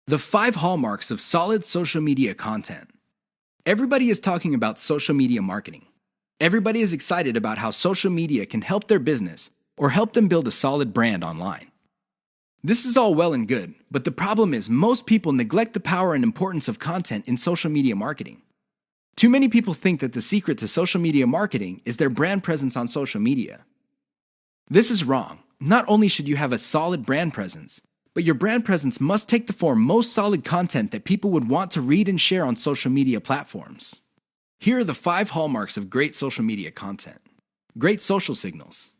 The 5 hallmarks of solid social media content. Everybody is talking about social media marketing. Everybody is excited about how social media can help their business or help them build a solid brand online. This is all well and good, but the problem is most people neglect the power and importance of content in social media marketing. Too many people think that the secret to social media marketing is their brand presence on social media. This is wrong. Not only should you have a solid brand presence, but your brand presence must take the form most solid content that people would want to read and share on social media platforms. Here are the 5 hallmarks of great social media content. Great social signals.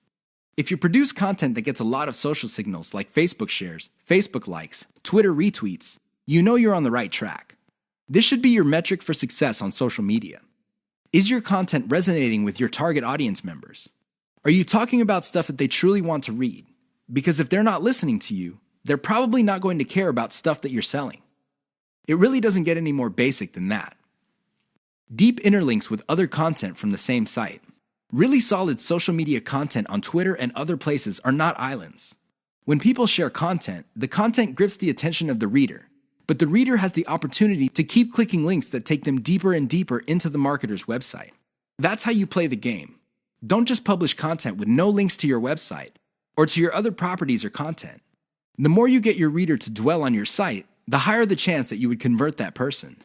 If you produce content that gets a lot of social signals like Facebook shares, Facebook likes, Twitter retweets, you know you're on the right track. This should be your metric for success on social media. Is your content resonating with your target audience members? Are you talking about stuff that they truly want to read? Because if they're not listening to you, they're probably not going to care about stuff that you're selling. It really doesn't get any more basic than that. Deep interlinks with other content from the same site. Really solid social media content on Twitter and other places are not islands. When people share content, the content grips the attention of the reader, but the reader has the opportunity to keep clicking links that take them deeper and deeper into the marketer's website. That's how you play the game. Don't just publish content with no links to your website or to your other properties or content. The more you get your reader to dwell on your site, the higher the chance that you would convert that person.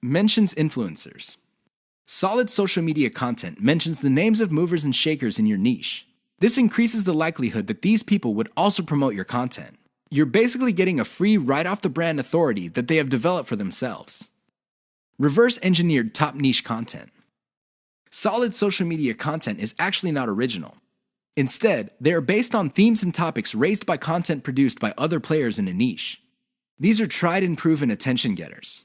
Mentions influencers. Solid social media content mentions the names of movers and shakers in your niche. This increases the likelihood that these people would also promote your content. You're basically getting a free right-off-the-brand authority that they have developed for themselves. Reverse-engineered top niche content. Solid social media content is actually not original. Instead, they are based on themes and topics raised by content produced by other players in a niche. These are tried and proven attention getters.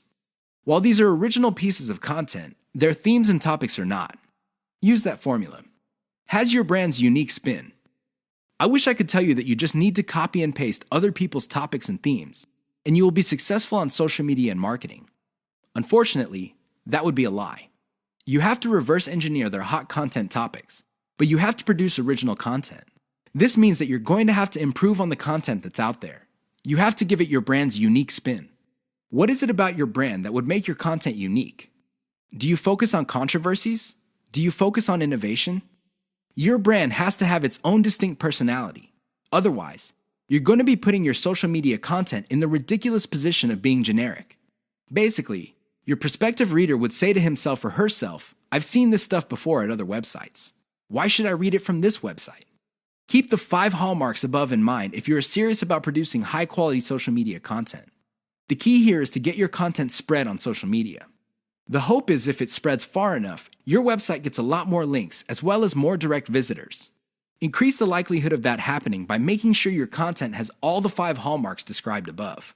While these are original pieces of content, their themes and topics are not. Use that formula. Has your brand's unique spin. I wish I could tell you that you just need to copy and paste other people's topics and themes, and you will be successful on social media and marketing. Unfortunately, that would be a lie. You have to reverse engineer their hot content topics, but you have to produce original content. This means that you're going to have to improve on the content that's out there. You have to give it your brand's unique spin. What is it about your brand that would make your content unique? Do you focus on controversies? Do you focus on innovation? Your brand has to have its own distinct personality. Otherwise, you're going to be putting your social media content in the ridiculous position of being generic. Basically, your prospective reader would say to himself or herself, "I've seen this stuff before at other websites. Why should I read it from this website?" Keep the 5 hallmarks above in mind if you're serious about producing high-quality social media content. The key here is to get your content spread on social media. The hope is if it spreads far enough, your website gets a lot more links as well as more direct visitors. Increase the likelihood of that happening by making sure your content has all the 5 hallmarks described above.